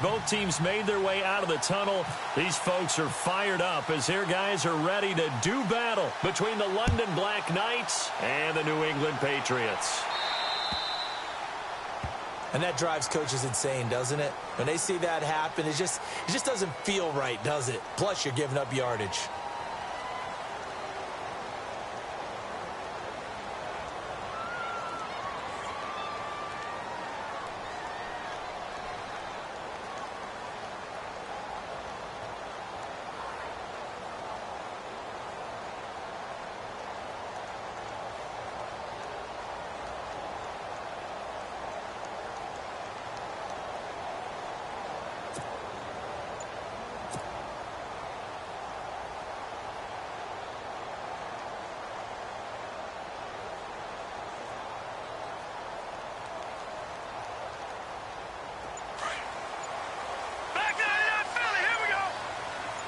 both teams made their way out of the tunnel. These folks are fired up as their guys are ready to do battle between the London Black Knights and the New England Patriots. And that drives coaches insane, doesn't it? When they see that happen, it just doesn't feel right, does it? Plus, you're giving up yardage.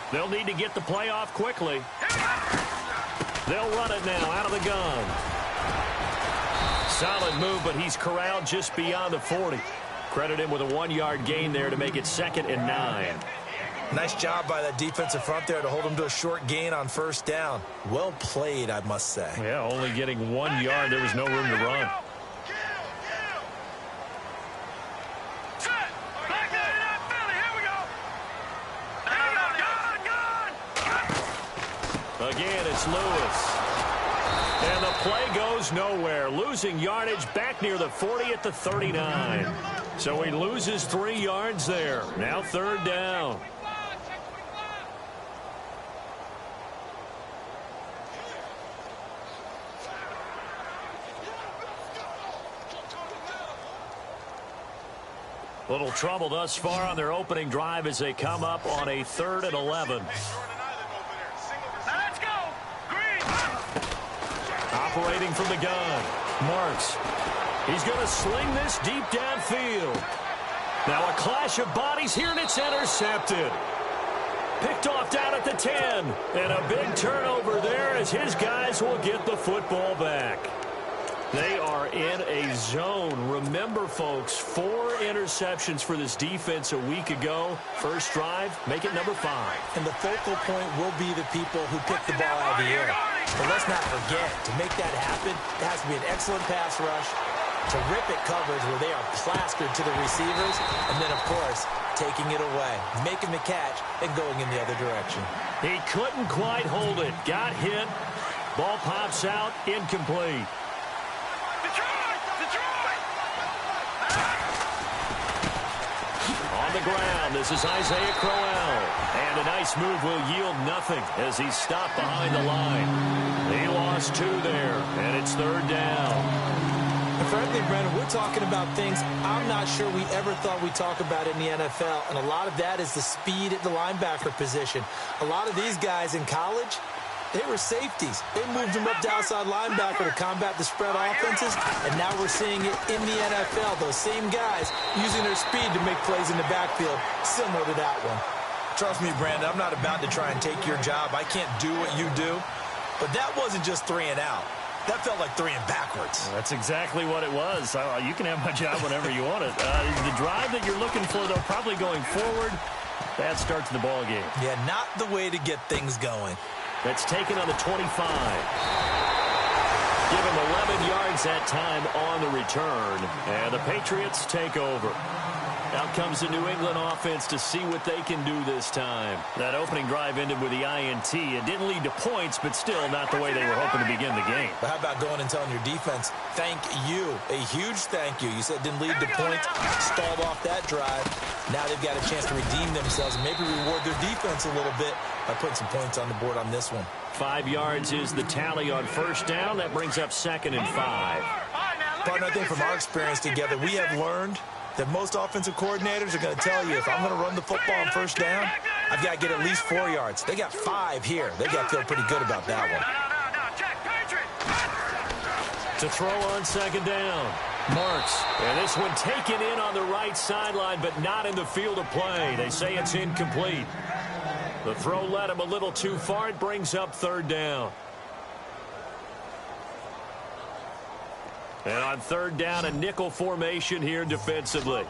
They'll need to get the play off quickly. They'll run it now out of the gun. Solid move, but he's corralled just beyond the 40. Credit him with a 1-yard gain there to make it 2nd and 9. Nice job by that defensive front there to hold him to a short gain on first down. Well played, I must say. Yeah, only getting 1 yard. There was no room to run. Again, it's Lewis. And the play goes nowhere. Losing yardage back near the 40 at the 39. So he loses 3 yards there. Now 3rd down. Little trouble thus far on their opening drive as they come up on a 3rd and 11. Operating from the gun. Marks. He's going to sling this deep downfield. Now a clash of bodies here, and it's intercepted. Picked off down at the 10. And a big turnover there as his guys will get the football back. They are in a zone. Remember, folks, 4 interceptions for this defense a week ago. First drive, make it number 5. And the focal point will be the people who pick the ball out of the air. But let's not forget, to make that happen, it has to be an excellent pass rush, terrific coverage where they are plastered to the receivers, and then, of course, taking it away, making the catch, and going in the other direction. He couldn't quite hold it. Got hit. Ball pops out, incomplete. On the ground, this is Isaiah Crowell. And a nice move will yield nothing as he's stopped behind the line. He lost 2 there, and it's 3rd down. And frankly, Brandon, we're talking about things I'm not sure we ever thought we'd talk about in the NFL, and a lot of that is the speed at the linebacker position. A lot of these guys in college, they were safeties. They moved them up to outside linebacker to combat the spread offenses, and now we're seeing it in the NFL. Those same guys using their speed to make plays in the backfield, similar to that one. Trust me, Brandon, I'm not about to try and take your job. I can't do what you do. But that wasn't just 3 and out. That felt like 3 and backwards. Well, that's exactly what it was. You can have my job whenever you want it. The drive that you're looking for, though, probably going forward, bad start to the ball game. Yeah, not the way to get things going. That's taken on the 25. Give him 11 yards that time on the return. And the Patriots take over. Out comes the New England offense to see what they can do this time. That opening drive ended with the INT. It didn't lead to points, but still not the way they were hoping to begin the game. But how about going and telling your defense, thank you, a huge thank you. You said it didn't lead to points, stalled off that drive. Now they've got a chance to redeem themselves and maybe reward their defense a little bit by putting some points on the board on this one. 5 yards is the tally on first down. That brings up 2nd and 5. Partner, I think from our experience together, we have learned that most offensive coordinators are going to tell you, if I'm going to run the football on first down, I've got to get at least 4 yards. They got 5 here. They got to feel pretty good about that one. To throw on 2nd down. Marks. And this one taken in on the right sideline, but not in the field of play. They say it's incomplete. The throw led him a little too far. It brings up 3rd down. And on 3rd down, a nickel formation here defensively.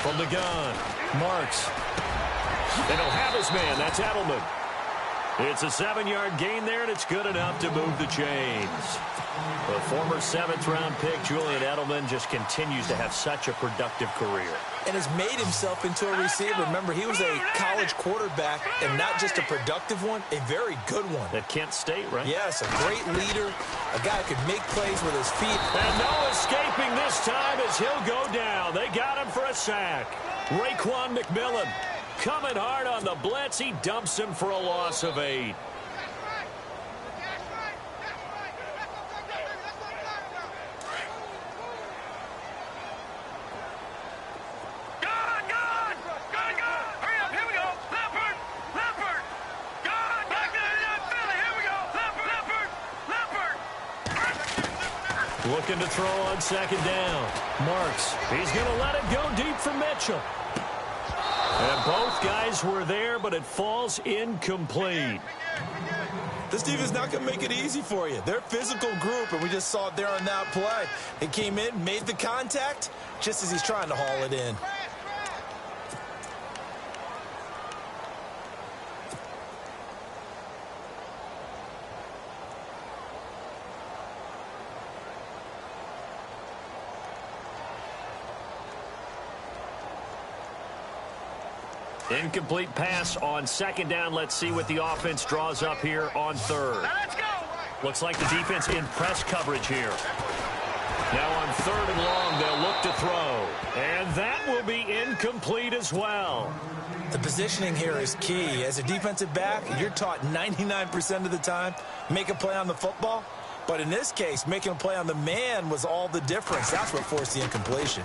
From the gun, Marks. They don't have his man. That's Edelman. It's a 7-yard gain there, and it's good enough to move the chains. The former 7th-round pick, Julian Edelman, just continues to have such a productive career. And has made himself into a receiver. Remember, he was a college quarterback, and not just a productive one, a very good one. At Kent State, right? Yes, a great leader, a guy who could make plays with his feet. And no escaping this time as he'll go down. They got him for a sack. Raekwon McMillan coming hard on the blitz. He dumps him for a loss of 8. Looking to throw on 2nd down. Marks. He's going to let it go deep for Mitchell. And both guys were there, but it falls incomplete. This defense is not going to make it easy for you. They're a physical group, and we just saw it there on that play. He came in, made the contact, just as he's trying to haul it in. Incomplete pass on 2nd down. Let's see what the offense draws up here on 3rd. Let's go. Looks like the defense in press coverage here. Now on 3rd and long, they'll look to throw. And that will be incomplete as well. The positioning here is key. As a defensive back, you're taught 99% of the time, make a play on the football. But in this case, making a play on the man was all the difference. That's what forced the incompletion.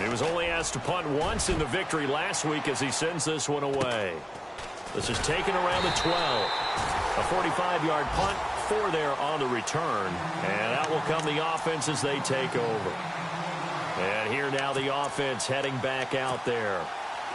He was only asked to punt once in the victory last week as he sends this one away. This is taken around the 12. A 45-yard punt, 4 there on the return. And out will come the offense as they take over. And here now the offense heading back out there.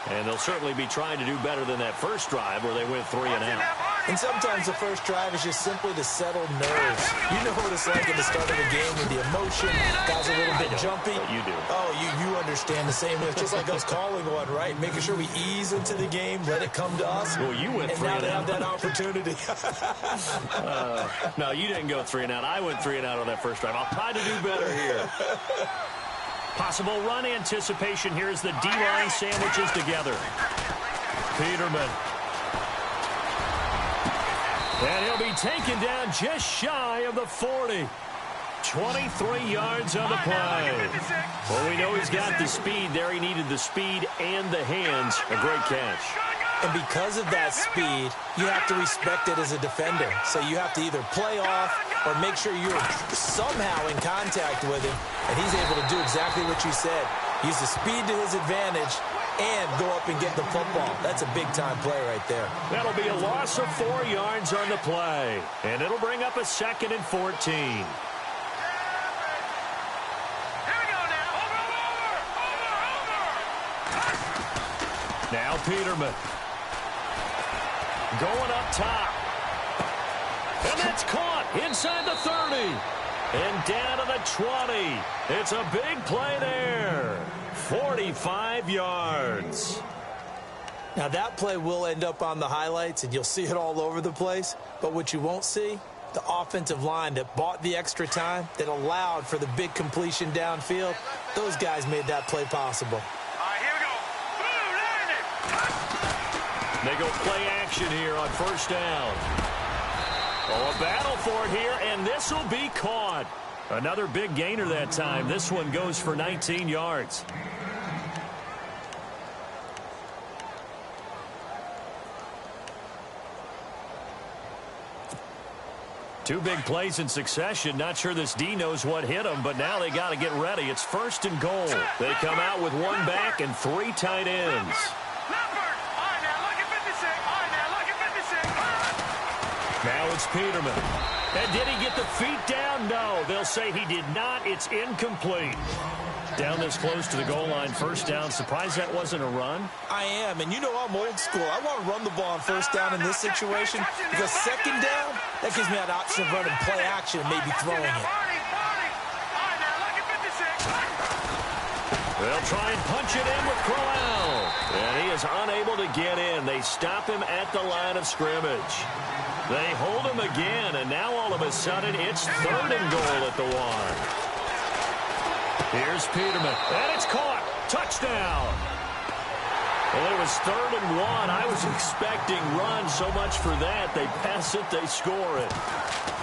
And they'll certainly be trying to do better than that first drive where they went 3 and out. And sometimes the first drive is just simply to settle nerves. You know what it's like at the start of a game with the emotion. Guys a little bit jumpy. You do. Oh, you understand the same. It's just like us calling one, right? Making sure we ease into the game, let it come to us. Well, you went 3 and out. And now they have that opportunity. No, you didn't go 3 and out. I went 3 and out on that first drive. I'll try to do better here. Possible run anticipation here as the D-line sandwiches together. Peterman. And he'll be taken down just shy of the 40. 23 yards on the play. Well, we know he's got the speed there. He needed the speed and the hands. A great catch. And because of that speed, you have to respect it as a defender. So you have to either play off or make sure you're somehow in contact with him. And he's able to do exactly what you said. Use the speed to his advantage and go up and get the football. That's a big-time play right there. That'll be a loss of 4 yards on the play. And it'll bring up a 2nd and 14. Now Peterman. Going up top. And that's caught inside the 30. And down to the 20. It's a big play there. 45 yards. Now that play will end up on the highlights, and you'll see it all over the place. But what you won't see, the offensive line that bought the extra time, that allowed for the big completion downfield, those guys made that play possible. They go play action here on 1st down. Oh, a battle for it here, and this will be caught. Another big gainer that time. This one goes for 19 yards. Two big plays in succession. Not sure this D knows what hit them, but now they got to get ready. It's 1st and goal. They come out with 1 back and 3 tight ends. Now it's Peterman. And did he get the feet down? No. They'll say he did not. It's incomplete. Down this close to the goal line, 1st down. Surprised that wasn't a run? I am, and you know I'm old school. I want to run the ball on 1st down in this situation because 2nd down, that gives me that option of running play action and maybe throwing it. They'll try and punch it in with Klo2e2's. And he is unable to get in. They stop him at the line of scrimmage. They hold him again, and now all of a sudden it's 3rd and goal at the 1. Here's Peterman, and it's caught. Touchdown. Well, it was 3rd and 1. I was expecting runs. So much for that. They pass it, they score it.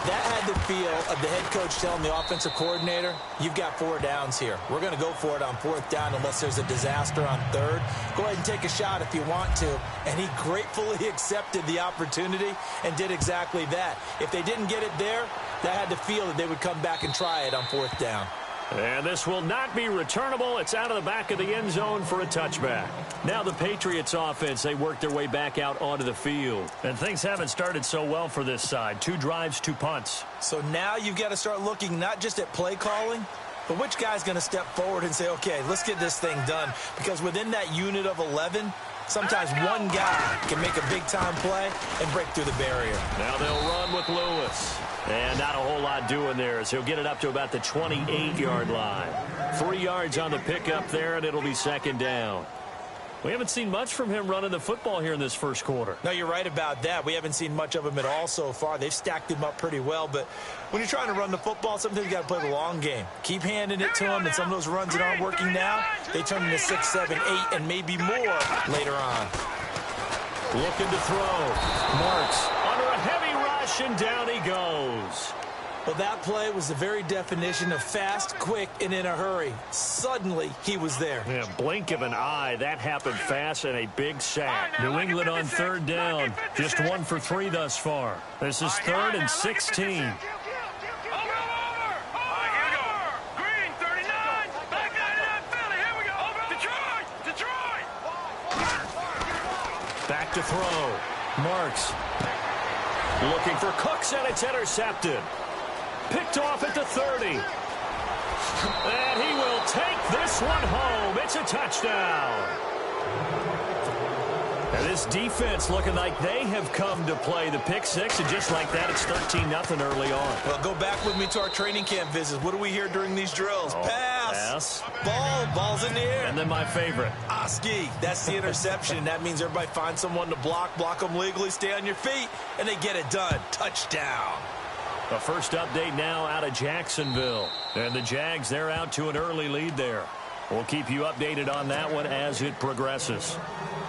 That had the feel of the head coach telling the offensive coordinator, you've got 4 downs here. We're going to go for it on 4th down unless there's a disaster on 3rd. Go ahead and take a shot if you want to. And he gratefully accepted the opportunity and did exactly that. If they didn't get it there, that had the feel that they would come back and try it on 4th down. And this will not be returnable. It's out of the back of the end zone for a touchback. Now the Patriots offense, they work their way back out onto the field. And things haven't started so well for this side. 2 drives, 2 punts. So now you've got to start looking not just at play calling, but which guy's going to step forward and say, okay, let's get this thing done. Because within that unit of 11, sometimes one guy can make a big-time play and break through the barrier. Now they'll run with Lewis. And not a whole lot doing there as he'll get it up to about the 28-yard line. 3 yards on the pickup there, and it'll be 2nd down. We haven't seen much from him running the football here in this first quarter. No, you're right about that. We haven't seen much of him at all so far. They've stacked him up pretty well, but when you're trying to run the football, sometimes you got to play the long game. Keep handing it to him, and some of those runs that aren't working now, they turn into 6, 7, 8, and maybe more later on. Looking to throw. Marks under a heavy rush, and down he goes. Well, that play was the very definition of fast, quick, and in a hurry. Suddenly, he was there. Yeah, blink of an eye. That happened fast and a big sack. New England on 3rd down. Just 1 for 3 thus far. This is 3rd and 16. Back to throw. Marks. Looking for Cooks, and it's intercepted. Picked off at the 30. And he will take this one home. It's a touchdown. And this defense looking like they have come to play. The pick 6, and just like that, it's 13-0 early on. Well, go back with me to our training camp visits. What do we hear during these drills? Pass. Ball's in the air. And then my favorite. Oski. That's the interception. That means everybody finds someone to block them legally, stay on your feet, and they get it done. Touchdown. The first update now out of Jacksonville. And the Jags, they're out to an early lead there. We'll keep you updated on that one as it progresses.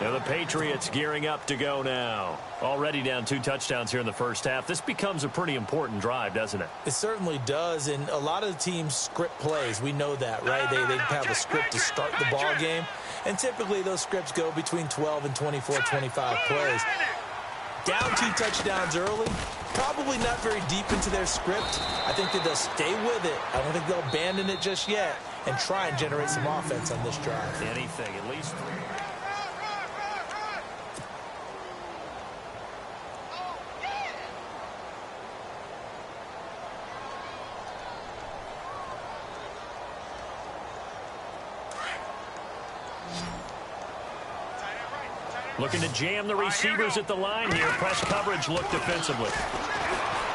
Now the Patriots gearing up to go now. Already down 2 touchdowns here in the first half. This becomes a pretty important drive, doesn't it? It certainly does, and a lot of the teams script plays. We know that, right? They have a script to start the ball game, and typically those scripts go between 12 and 24, 25 plays. Down 2 touchdowns early, probably not very deep into their script. I think that they'll stay with it. I don't think they'll abandon it just yet and try and generate some offense on this drive. Anything, at least 3. Looking to jam the receivers at the line here. Press coverage look defensively.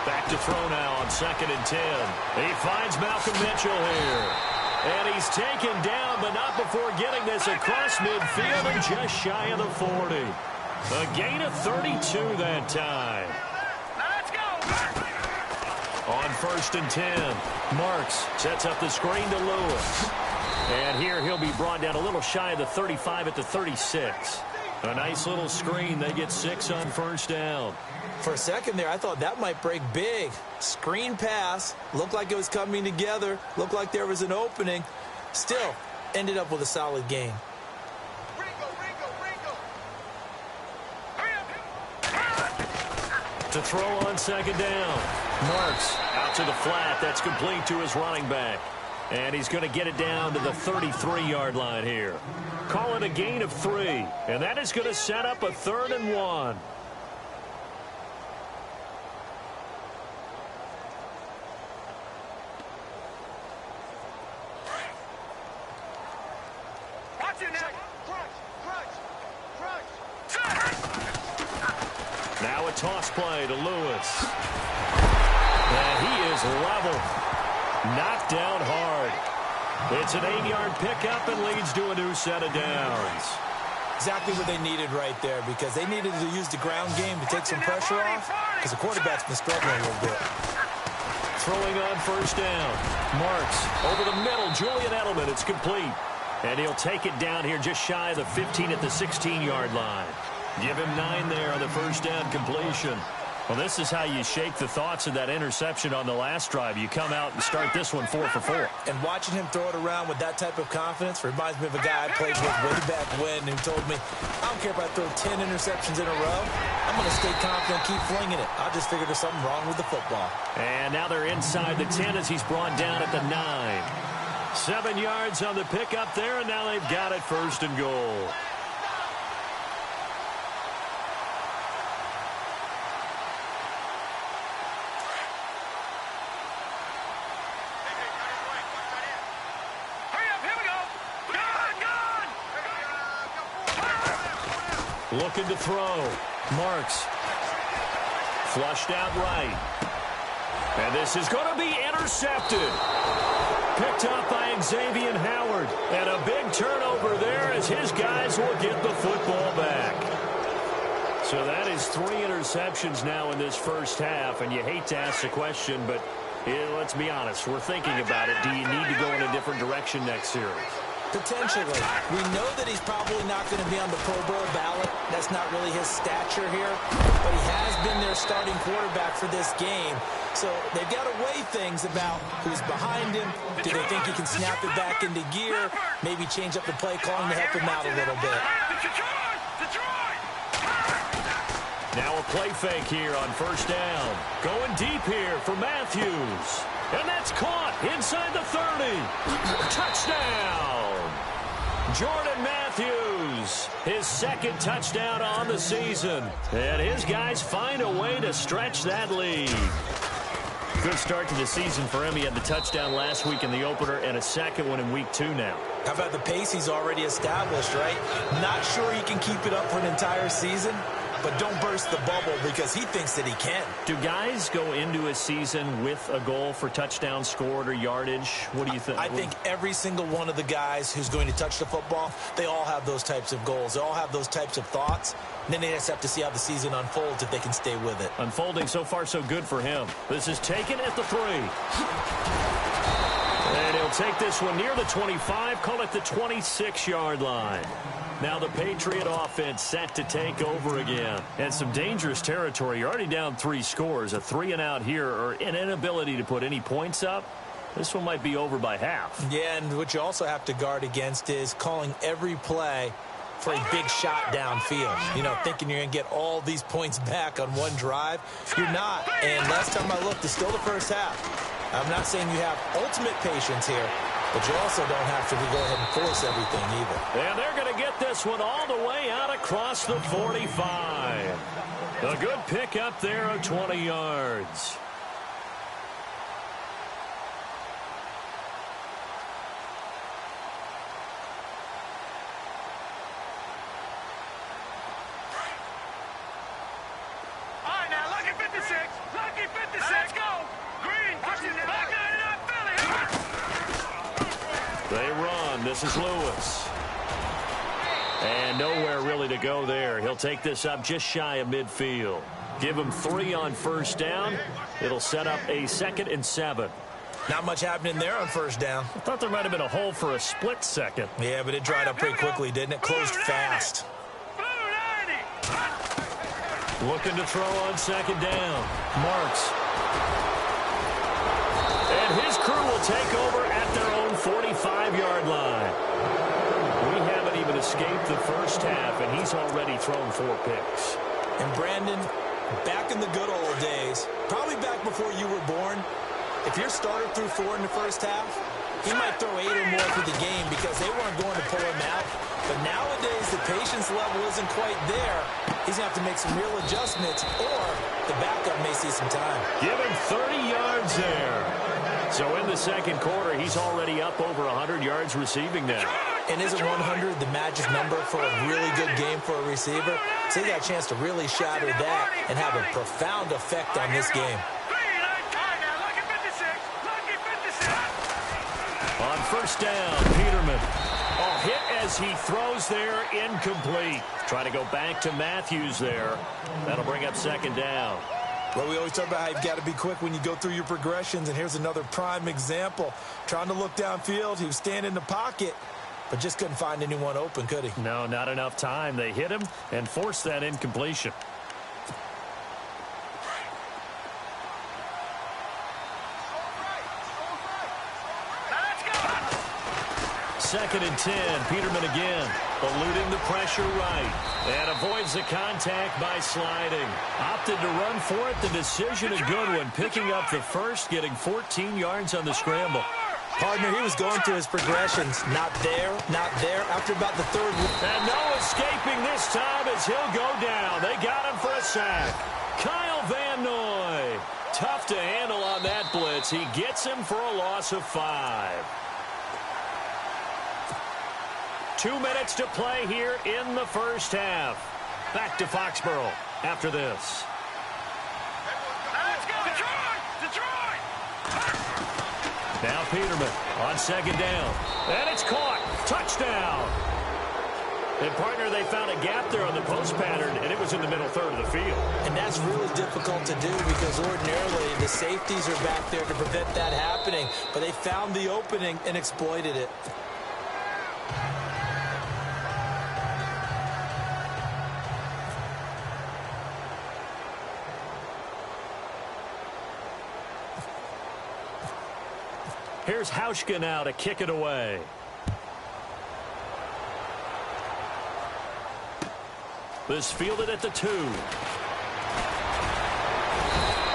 Back to throw now on 2nd and 10. He finds Malcolm Mitchell here. And he's taken down, but not before getting this across midfield and just shy of the 40. A gain of 32 that time. Let's go. On 1st and 10, Marks sets up the screen to Lewis. And here he'll be brought down a little shy of the 35 at the 36. A nice little screen. They get 6 on 1st down. For a second there, I thought that might break big. Screen pass. Looked like it was coming together. Looked like there was an opening. Still, ended up with a solid game. To throw on 2nd down. Marks out to the flat. That's complete to his running back. And he's going to get it down to the 33-yard line here. Call it a gain of 3. And that is going to set up a 3rd and 1. Now a toss play to Lewis. And he is level. Knocked down hard. It's an 8-yard pickup and leads to a new set of downs. Exactly what they needed right there, because they needed to use the ground game to take some pressure off, because the quarterback's been struggling a little bit. Throwing on first down. Marks over the middle. Julian Edelman. It's complete. And he'll take it down here just shy of the 15 at the 16-yard line. Give him 9 there on the first down completion. Well, this is how you shake the thoughts of that interception on the last drive. You come out and start this one 4 for 4. And watching him throw it around with that type of confidence reminds me of a guy I played with way back when who told me, I don't care if I throw 10 interceptions in a row. I'm going to stay confident, keep flinging it. I just figured there's something wrong with the football. And now they're inside the 10 as he's brought down at the 9. 7 yards on the pickup there, and now they've got it first and goal. Looking to throw. Marks. Flushed out right. And this is going to be intercepted. Picked up by Xavier Howard. And a big turnover there as his guys will get the football back. So that is 3 interceptions now in this first half. And you hate to ask the question, but let's be honest. We're thinking about it. Do you need to go in a different direction next series? Potentially. We know that he's probably not going to be on the Pro Bowl ballot. That's not really his stature here. But he has been their starting quarterback for this game. So they've got to weigh things about who's behind him. Do they think he can snap it back into gear? Maybe change up the play calling to help him out a little bit. Now a play fake here on first down. Going deep here for Matthews. And that's caught inside the 30. Touchdown. Jordan Matthews, his second touchdown on the season. And his guys find a way to stretch that lead. Good start to the season for him. He had the touchdown last week in the opener and a second one in week 2 now. How about the pace he's already established, right? Not sure he can keep it up for an entire season, but don't burst the bubble because he thinks that he can. Do guys go into a season with a goal for touchdown scored or yardage? What do you think? I think every single one of the guys who's going to touch the football, they all have those types of goals. They all have those types of thoughts. And then they just have to see how the season unfolds if they can stay with it. Unfolding so far so good for him. This is taken at the 3. And he'll take this one near the 25, call it the 26-yard line. Now the Patriot offense set to take over again. And some dangerous territory. You're already down 3 scores. A 3-and-out here or an inability to put any points up. This one might be over by half. Yeah, and what you also have to guard against is calling every play for a big shot downfield. You know, thinking you're going to get all these points back on one drive. You're not. And last time I looked, it's still the first half. I'm not saying you have ultimate patience here, but you also don't have to go ahead and force everything either. And they're going to get this one all the way out across the 45. A good pickup there of 20 yards. They run. This is Lewis. And nowhere really to go there. He'll take this up just shy of midfield. Give him 3 on first down. It'll set up a 2nd and 7. Not much happening there on first down. I thought there might have been a hole for a split second. Yeah, but it dried up pretty quickly, didn't it? Closed fast. Looking to throw on 2nd down. Marks. And his crew will take over at their own 45-yard line. We haven't even escaped the first half, and he's already thrown 4 picks. And Brandon, back in the good old days, probably back before you were born, if your starter threw 4 in the first half, he might throw 8 or more for the game because they weren't going to pull him out. But nowadays, the patience level isn't quite there. He's going to have to make some real adjustments, or the backup may see some time. Give him 30 yards there. So in the second quarter, he's already up over 100 yards receiving now. And isn't 100 the magic number for a really good game for a receiver? So he got a chance to really shatter that and have a profound effect on this game. On first down, Peterman. Oh, hit as he throws there, incomplete. Try to go back to Matthews there. That'll bring up second down. Well, we always talk about how you've got to be quick when you go through your progressions, and here's another prime example. Trying to look downfield, he was standing in the pocket, but just couldn't find anyone open, could he? No, not enough time. They hit him and forced that incompletion. Second and 10, Peterman again, eluding the pressure right, and avoids the contact by sliding. Opted to run for it. The decision a good one, picking up the first, getting 14 yards on the scramble. Partner, he was going through his progressions. Not there, not there. After about the third. And no escaping this time as he'll go down. They got him for a sack. Kyle Van Noy. Tough to handle on that blitz. He gets him for a loss of 5. 2 minutes to play here in the first half. Back to Foxborough after this. Let's go, Detroit! Detroit! Now Peterman on second down. And it's caught. Touchdown. And, partner, they found a gap there on the post pattern, and it was in the middle third of the field. And that's really difficult to do because ordinarily the safeties are back there to prevent that happening. But they found the opening and exploited it. Here's Hauschka now to kick it away. This fielded at the 2.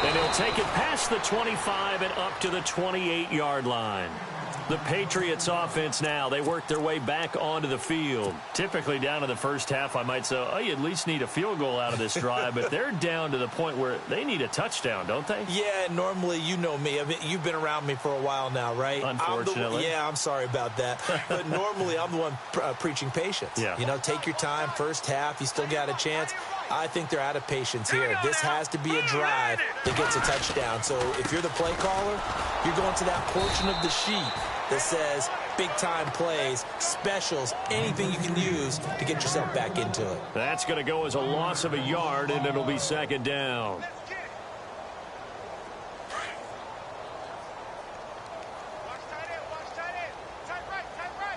And he'll take it past the 25 and up to the 28-yard line. The Patriots offense now, they work their way back onto the field. Typically down in the first half, I might say, oh, you at least need a field goal out of this drive, but they're down to the point where they need a touchdown, don't they? Yeah, normally, you know me. I mean, you've been around me for a while now, right? Unfortunately. I'm sorry about that. But normally, I'm the one preaching patience. Yeah. You know, take your time, first half, you still got a chance. I think they're out of patience here. This has to be a drive that gets a touchdown. So if you're the play caller, you're going to that portion of the sheet that says big-time plays, specials, anything you can use to get yourself back into it. That's going to go as a loss of a yard, and it'll be second down.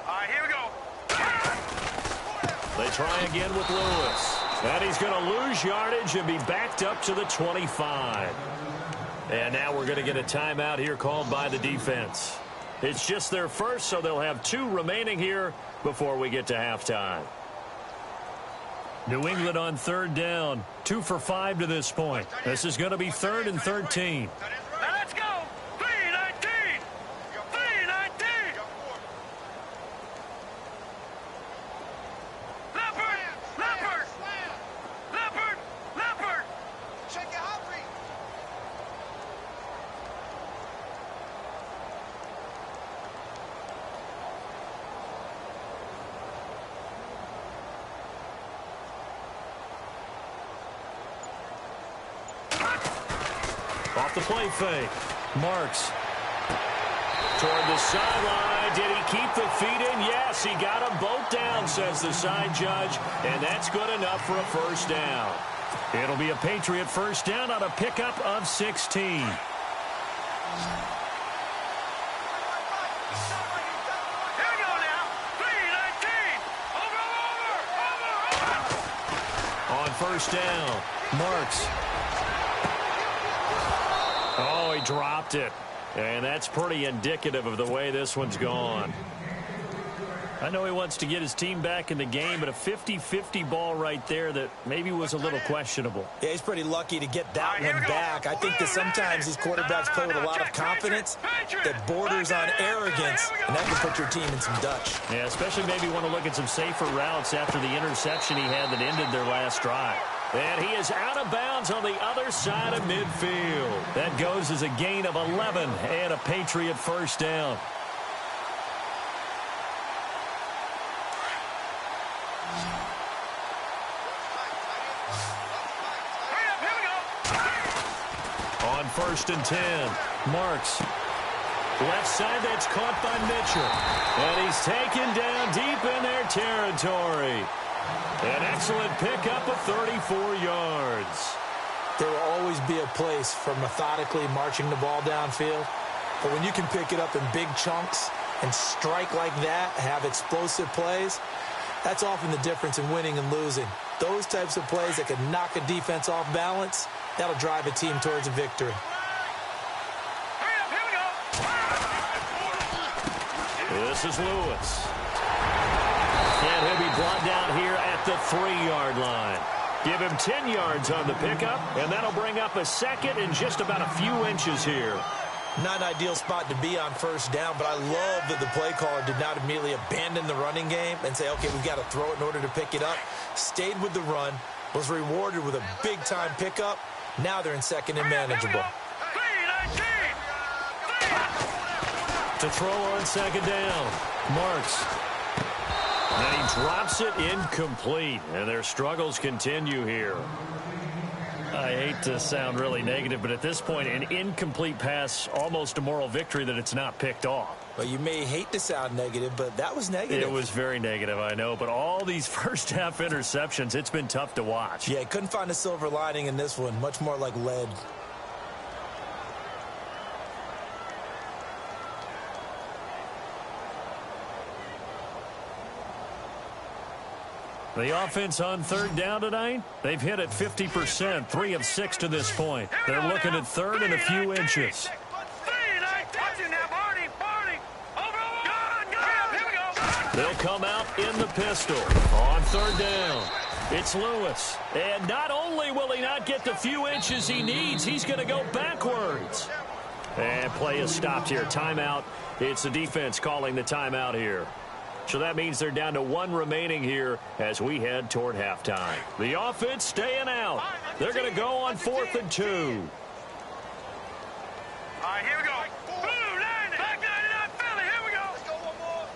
All right, here we go. They try again with Lewis. And he's going to lose yardage and be backed up to the 25. And now we're going to get a timeout here called by the defense. It's just their first, so they'll have 2 remaining here before we get to halftime. New England on third down. 2 for 5 to this point. This is going to be 3rd and 13. Now let's go. 3-19. 3-19. Leopard. Leopard. Leopard. Leopard. Check it out, Reed. Off the play fake. Marks. Toward the sideline. Did he keep the feet in? Yes, he got them both down, says the side judge. And that's good enough for a first down. It'll be a Patriot first down on a pickup of 16. Here we go now. 3-19. Over. On first down, Marks. Oh, he dropped it. And that's pretty indicative of the way this one's gone. I know he wants to get his team back in the game, but a 50-50 ball right there that maybe was a little questionable. Yeah, he's pretty lucky to get that one back. I think that sometimes these quarterbacks play with a lot of confidence that borders on arrogance, and that can put your team in some Dutch. Yeah, especially maybe want to look at some safer routes after the interception he had that ended their last drive. And he is out of bounds on the other side of midfield. That goes as a gain of 11 and a Patriot first down. On first and 10, Marks. Left side, that's caught by Mitchell. And he's taken down deep in their territory. An excellent pickup of 34 yards. There will always be a place for methodically marching the ball downfield. But when you can pick it up in big chunks and strike like that, have explosive plays, that's often the difference in winning and losing. Those types of plays that can knock a defense off balance, that'll drive a team towards a victory. This is Lewis. And he'll be brought down here at the 3-yard line. Give him 10 yards on the pickup, and that'll bring up a second and just about a few inches here. Not an ideal spot to be on first down, but I love that the play caller did not immediately abandon the running game and say, okay, we've got to throw it in order to pick it up. Stayed with the run, was rewarded with a big-time pickup. Now they're in second and manageable. To throw on second down, Marks. And he drops it incomplete, and their struggles continue here. I hate to sound really negative, but at this point, an incomplete pass, almost a moral victory that it's not picked off. Well, you may hate to sound negative, but that was negative. It was very negative, I know, but all these first-half interceptions, it's been tough to watch. Yeah, couldn't find a silver lining in this one, much more like lead. The offense on third down tonight, they've hit it 50%, 3 of 6 to this point. They're looking at third and a few inches. They'll come out in the pistol on third down. It's Lewis. And not only will he not get the few inches he needs, he's going to go backwards. And play is stopped here. Timeout. It's the defense calling the timeout here. So that means they're down to 1 remaining here as we head toward halftime. The offense staying out. They're going to go on 4th and 2. All right, here we go. Blue 90. Back 99 Philly. Here we go. Let's go one more.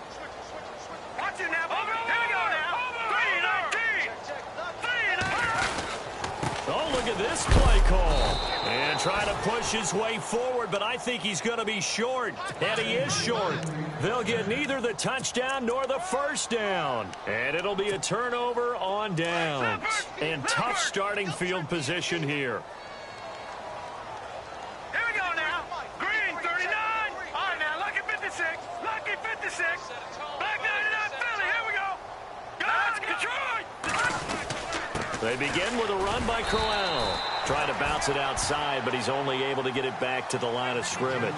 Switch. Watch it now. Here we go now. 3-19. Oh, look at this play call. And trying to push his way forward, but I think he's going to be short. And he is short. They'll get neither the touchdown nor the first down. And it'll be a turnover on downs. And tough starting field position here. Here we go now. Green 39. All right, now, lucky 56. Lucky 56. Back 99 Philly. Here we go. God's Detroit. They begin with a run by Klo2e2's. Trying to bounce it outside, but he's only able to get it back to the line of scrimmage.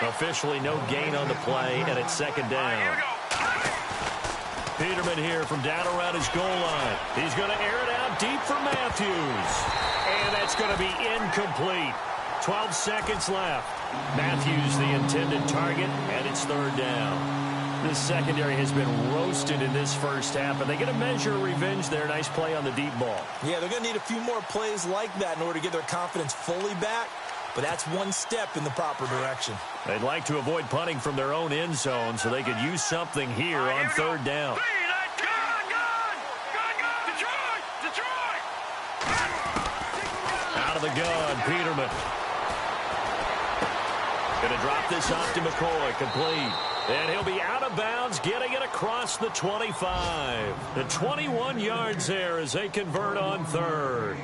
Officially no gain on the play, and it's second down. Peterman here from down around his goal line. He's going to air it out deep for Matthews. And that's going to be incomplete. 12 seconds left. Matthews the intended target, and it's third down. This secondary has been roasted in this first half, and they get a measure of revenge there. Nice play on the deep ball. Yeah, they're going to need a few more plays like that in order to get their confidence fully back, but that's one step in the proper direction. They'd like to avoid punting from their own end zone so they could use something here on third down. Detroit! Out of the gun, Peterman. Going to drop this off to McCoy, complete. And he'll be out of bounds, getting it across the 25. The 21 yards there as they convert on third.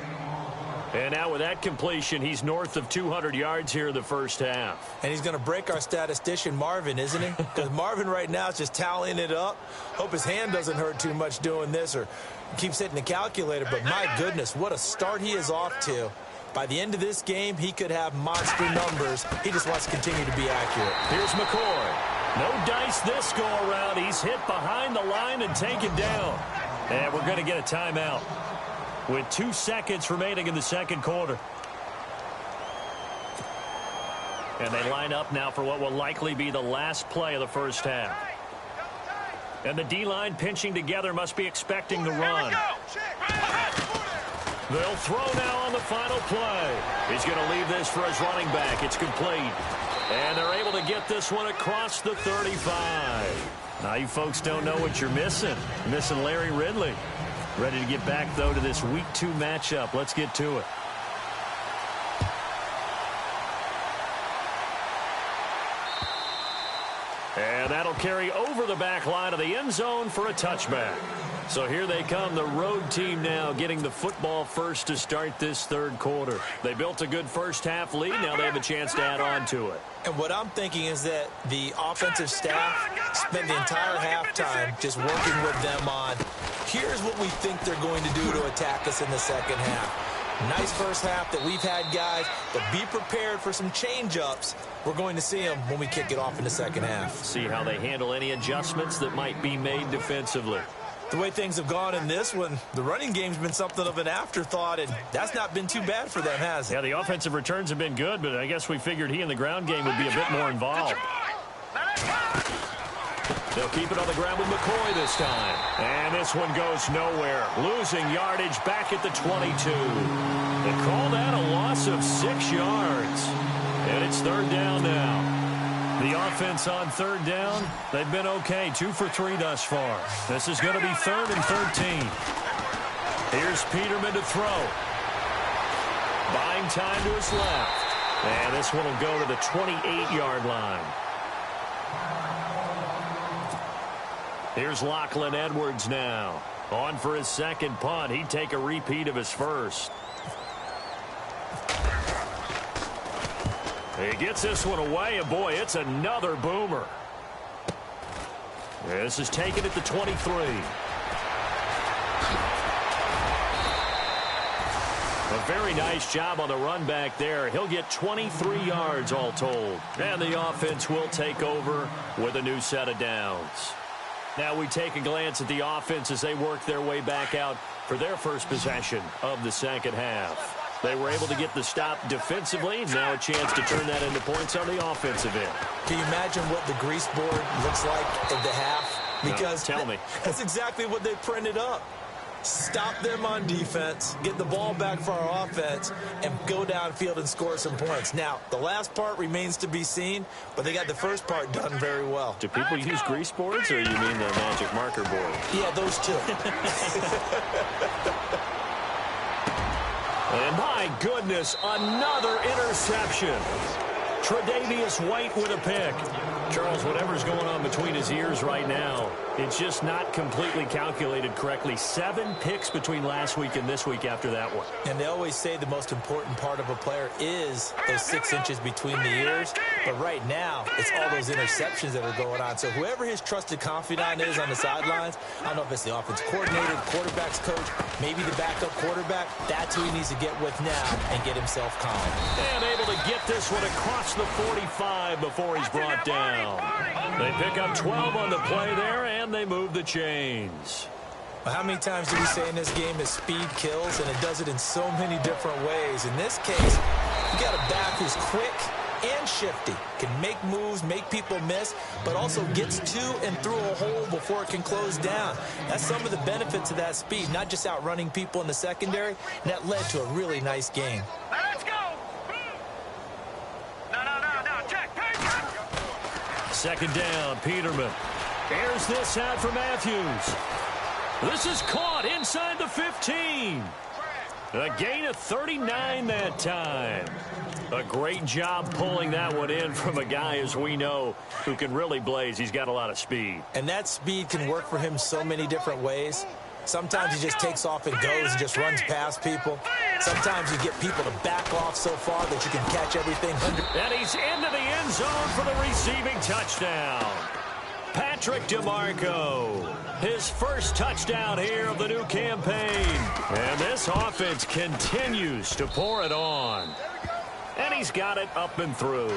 And now with that completion, he's north of 200 yards here in the first half. And he's going to break our statistician, Marvin, isn't he? Because Marvin right now is just tallying it up. Hope his hand doesn't hurt too much doing this or keeps hitting the calculator. But my goodness, what a start he is off to. By the end of this game, he could have monster numbers. He just wants to continue to be accurate. Here's McCoy. No dice this go-around. He's hit behind the line and taken down. And we're going to get a timeout with 2 seconds remaining in the second quarter. And they line up now for what will likely be the last play of the first half. And the D-line pinching together must be expecting the run. They'll throw now on the final play. He's going to leave this for his running back. It's complete. And they're able to get this one across the 35. Now you folks don't know what you're missing. You're missing Larry Ridley. Ready to get back, though, to this Week 2 matchup. Let's get to it. And that'll carry over the back line of the end zone for a touchback. So here they come, the road team now getting the football first to start this third quarter. They built a good first-half lead. Now they have a chance to add on to it. And what I'm thinking is that the offensive staff spent the entire halftime just working with them on, here's what we think they're going to do to attack us in the second half. Nice first half that we've had, guys, but be prepared for some change-ups. We're going to see them when we kick it off in the second half. See how they handle any adjustments that might be made defensively. The way things have gone in this one, the running game's been something of an afterthought, and that's not been too bad for them, has it? Yeah, the offensive returns have been good, but I guess we figured he in the ground game would be a bit more involved. They'll keep it on the ground with McCoy this time. And this one goes nowhere. Losing yardage back at the 22. They call that a loss of 6 yards. And it's third down now. The offense on third down, they've been okay. 2 for 3 thus far. This is going to be 3rd and 13. Here's Peterman to throw. Buying time to his left. And this one will go to the 28-yard line. Here's Lachlan Edwards now. On for his second punt. He'd take a repeat of his first. He gets this one away, and boy, it's another boomer. This is taken at the 23. A very nice job on the run back there. He'll get 23 yards all told. And the offense will take over with a new set of downs. Now we take a glance at the offense as they work their way back out for their first possession of the second half. They were able to get the stop defensively. Now a chance to turn that into points on the offensive end. Can you imagine what the grease board looks like at the half? Because no, tell me. That's exactly what they printed up. Stop them on defense, get the ball back for our offense, and go downfield and score some points. Now, the last part remains to be seen, but they got the first part done very well. Do people use grease boards, or you mean the magic marker board? Yeah, those two. And my goodness, another interception. Tre'Davious White with a pick. Charles, whatever's going on between his ears right now, it's just not completely calculated correctly. 7 picks between last week and this week after that one. And they always say the most important part of a player is those 6 inches between the ears. But right now, it's all those interceptions that are going on. So whoever his trusted confidant is on the sidelines, I don't know if it's the offense coordinator, the quarterback's coach, maybe the backup quarterback, that's who he needs to get with now and get himself calm. And able to get this one across the 45 before he's brought down. They pick up 12 on the play there, and they move the chains. Well, how many times do we say in this game that speed kills, and it does it in so many different ways? In this case, you got a back who's quick and shifty, can make moves, make people miss, but also gets to and through a hole before it can close down. That's some of the benefits of that speed, not just outrunning people in the secondary, and that led to a really nice game. Let's go. No, check. Second down, Peterman. Airs this out for Matthews. This is caught inside the 15. A gain of 39 that time. A great job pulling that one in from a guy, as we know, who can really blaze. He's got a lot of speed. And that speed can work for him so many different ways. Sometimes he just takes off and goes and just runs past people. Sometimes you get people to back off so far that you can catch everything. And he's into the end zone for the receiving touchdown. Patrick DeMarco, his first touchdown here of the new campaign. And this offense continues to pour it on. And he's got it up and through.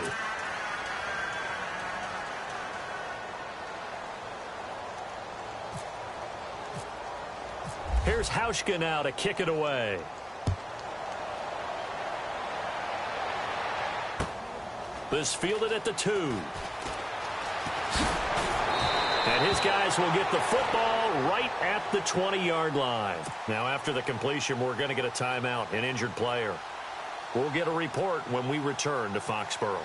Here's Hauschka now to kick it away. This fielded at the 2. And his guys will get the football right at the 20-yard line. Now, after the completion, we're going to get a timeout, an injured player. We'll get a report when we return to Foxborough.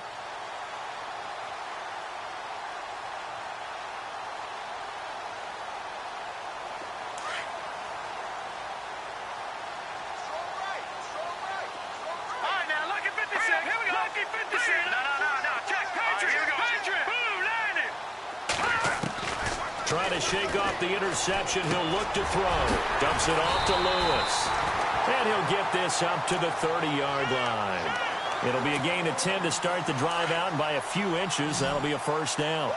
to shake off the interception. He'll look to throw. Dumps it off to Lewis. And he'll get this up to the 30-yard line. It'll be a gain of 10 to start the drive out, and by a few inches, that'll be a first down.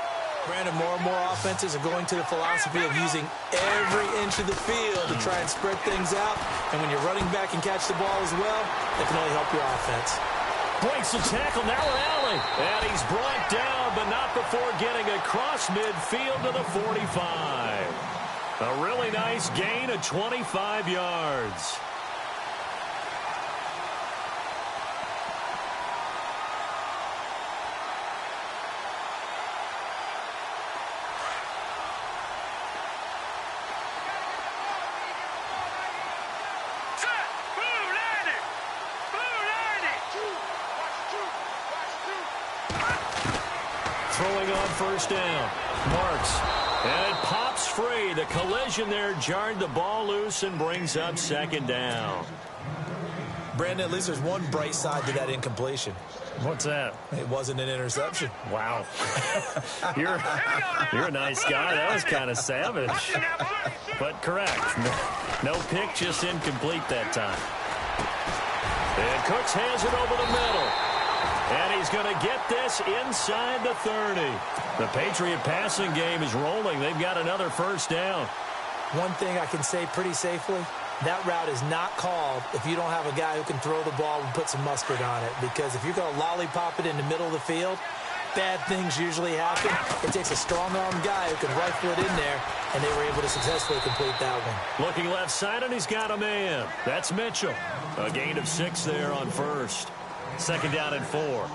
Brandon, more and more offenses are going to the philosophy of using every inch of the field to try and spread things out. And when you're running back and catch the ball as well, that can only help your offense. Breaks the tackle, now an alley. And he's brought down, but not before getting across midfield to the 45. A really nice gain of 25 yards. Throwing on first down. Marks. And it pops free. The collision there jarred the ball loose and brings up second down. Brandon, at least there's one bright side to that incompletion. What's that? It wasn't an interception. Wow. You're a nice guy. That was kind of savage. But correct. No pick, just incomplete that time. And Cooks has it over the middle. And he's going to get this inside the 30. The Patriot passing game is rolling. They've got another first down. One thing I can say pretty safely, that route is not called if you don't have a guy who can throw the ball and put some mustard on it. Because if you're going to lollipop it in the middle of the field, bad things usually happen. It takes a strong-armed guy who can rifle it in there, and they were able to successfully complete that one. Looking left side, and he's got a man. That's Mitchell. A gain of 6 there on first. Second down and 4. Gone!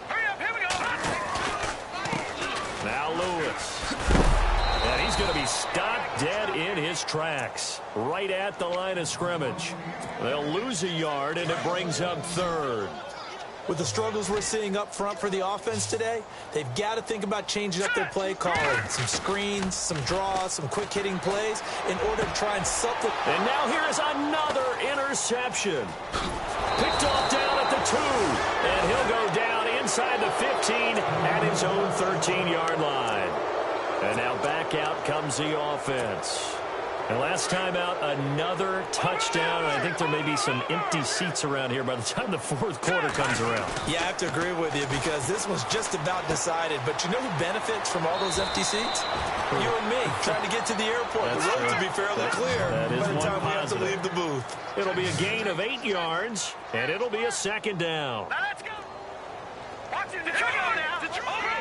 Hurry up, here we go! Now Lewis. And he's going to be stopped dead in his tracks. Right at the line of scrimmage. They'll lose a yard, and it brings up third. With the struggles we're seeing up front for the offense today, they've got to think about changing up their play calling. Some screens, some draws, some quick-hitting plays in order to try and supplement. And now here is another interception. Picked off down at the 2. And he'll go down inside the 15 at his own 13-yard line. And now back out comes the offense. And last time out, another touchdown. And I think there may be some empty seats around here by the time the fourth quarter comes around. Yeah, I have to agree with you because this was just about decided. But you know who benefits from all those empty seats? You and me, trying to get to the airport. That's the road true. to be fairly clear That is by the one time we have to positive. leave the booth. It'll be a gain of 8 yards, and it'll be a second down. Now let's go! Watch it, Detroit now! Over!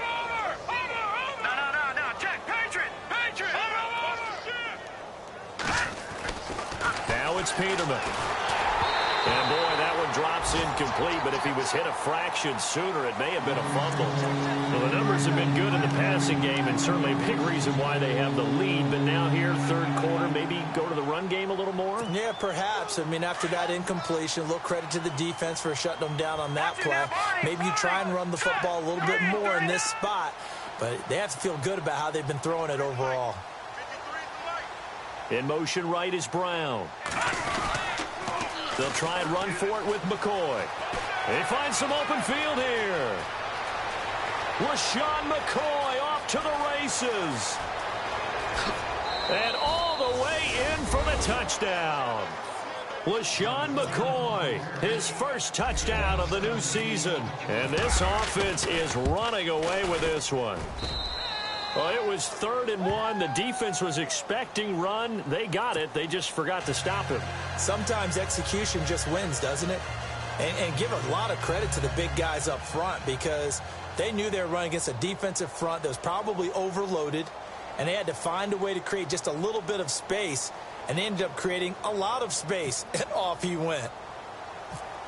No, check! Patriot! Over! Now it's Peterman. And boy, that one drops incomplete, but if he was hit a fraction sooner, it may have been a fumble. Well, the numbers have been good in the passing game, and certainly a big reason why they have the lead. But now here, third quarter, maybe go to the run game a little more? Yeah, perhaps. I mean, after that incompletion, a little credit to the defense for shutting them down on that play. Maybe you try and run the football a little bit more in this spot, but they have to feel good about how they've been throwing it overall. In motion right is Brown. They'll try and run for it with McCoy. They find some open field here. LaShawn McCoy off to the races. And all the way in for the touchdown. LaShawn McCoy, his first touchdown of the new season. And this offense is running away with this one. Well, it was 3rd and 1. The defense was expecting run. They got it. They just forgot to stop him. Sometimes execution just wins, doesn't it? And give a lot of credit to the big guys up front because they knew they were running against a defensive front that was probably overloaded, and they had to find a way to create just a little bit of space, and they ended up creating a lot of space, and off he went.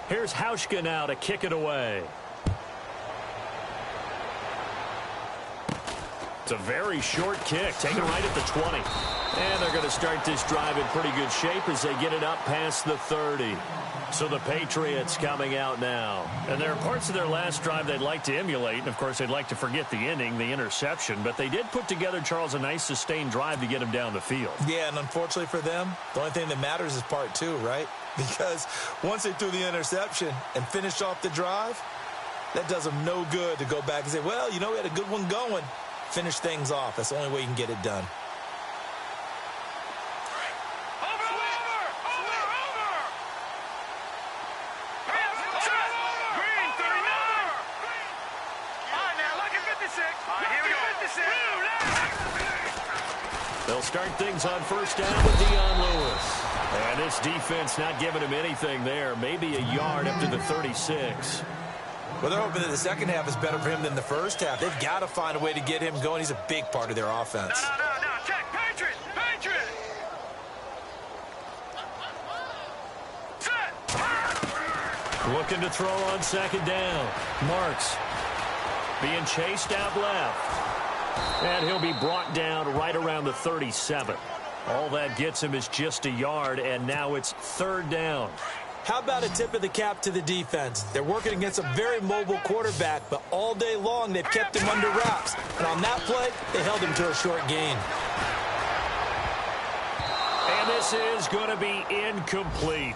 Here's Hauschka now to kick it away. It's a very short kick, taken right at the 20. And they're going to start this drive in pretty good shape as they get it up past the 30. So the Patriots coming out now. And there are parts of their last drive they'd like to emulate. And, of course, they'd like to forget the inning, the interception. But they did put together, Charles, a nice sustained drive to get them down the field. Yeah, and unfortunately for them, the only thing that matters is part 2, right? Because once they threw the interception and finished off the drive, That does them no good to go back and say, well, you know, we had a good one going. Finish things off. That's the only way you can get it done. They'll start things on first down with Dion Lewis. And this defense not giving him anything there. Maybe a yard up to the 36. Well, they're hoping that the second half is better for him than the first half. They've got to find a way to get him going. He's a big part of their offense. No. Check. Patriot. Set. Looking to throw on second down. Marks being chased out left. And he'll be brought down right around the 37. All that gets him is just a yard, and now it's third down. How about a tip of the cap to the defense? They're working against a very mobile quarterback, but all day long they've kept him under wraps. And on that play, they held him to a short gain. And this is going to be incomplete.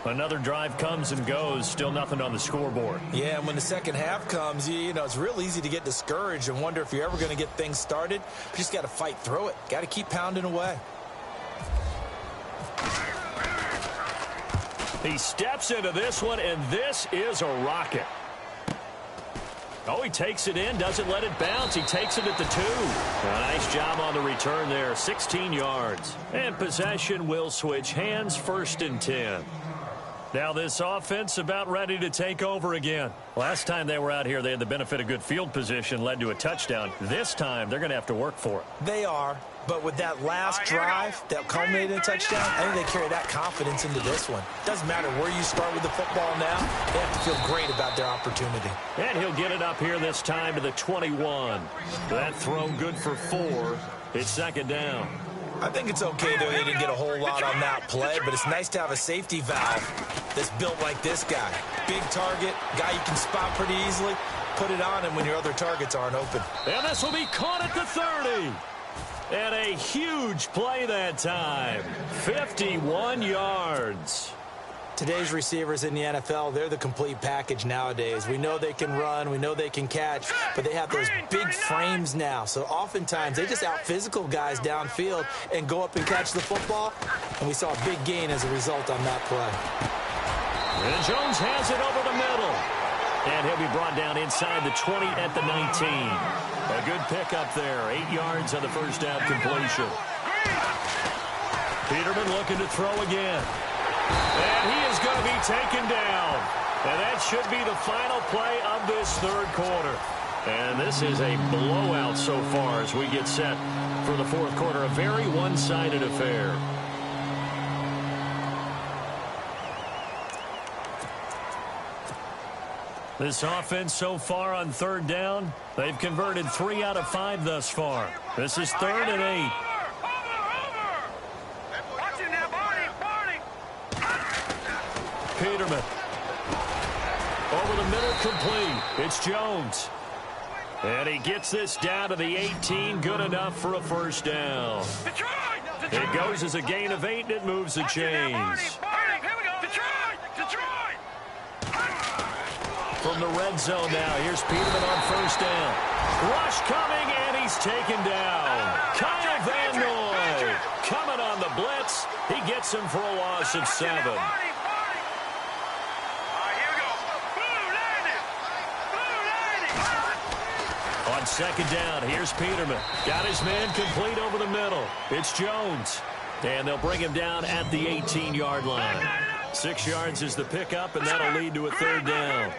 Another drive comes and goes, still nothing on the scoreboard. Yeah, and when the second half comes, you know, it's real easy to get discouraged and wonder if you're ever going to get things started. You just got to fight through it. Got to keep pounding away. He steps into this one, and this is a rocket. Oh, he takes it in, doesn't let it bounce. He takes it at the 2. A nice job on the return there, 16 yards. And possession will switch hands, 1st and 10. Now this offense about ready to take over again. Last time they were out here, they had the benefit of good field position, led to a touchdown. This time, they're going to have to work for it. They are, but with that last drive that culminated in a touchdown, I think they carry that confidence into this one. Doesn't matter where you start with the football now, they have to feel great about their opportunity. And he'll get it up here this time to the 21. That throw good for 4. It's second down. I think it's okay, though, they didn't get a whole lot on that play, but it's nice to have a safety valve that's built like this guy. Big target, guy you can spot pretty easily. Put it on him when your other targets aren't open. And this will be caught at the 30. And a huge play that time. 51 yards. Today's receivers in the NFL, they're the complete package nowadays. We know they can run, we know they can catch, but they have those big frames now. So oftentimes they just out-physical guys downfield and go up and catch the football. And we saw a big gain as a result on that play. And Jones has it over the middle. And he'll be brought down inside the 20 at the 19. A good pickup there. 8 yards on the first down completion. Peterman looking to throw again. And he is going to be taken down. And that should be the final play of this third quarter. And this is a blowout so far as we get set for the fourth quarter. A very one-sided affair. This offense so far on third down, they've converted 3 out of 5 thus far. This is 3rd and 8. Peterman. Over the middle, complete. It's Jones. And he gets this down to the 18, good enough for a first down. It goes as a gain of 8, and it moves the chains. From the red zone now, here's Peterman on first down. Rush coming, and he's taken down. Kyle Van Noy coming on the blitz. He gets him for a loss of 7. On second down, here's Peterman. Got his man complete over the middle. It's Jones. And they'll bring him down at the 18-yard line. 6 yards is the pickup, and that'll lead to a third down.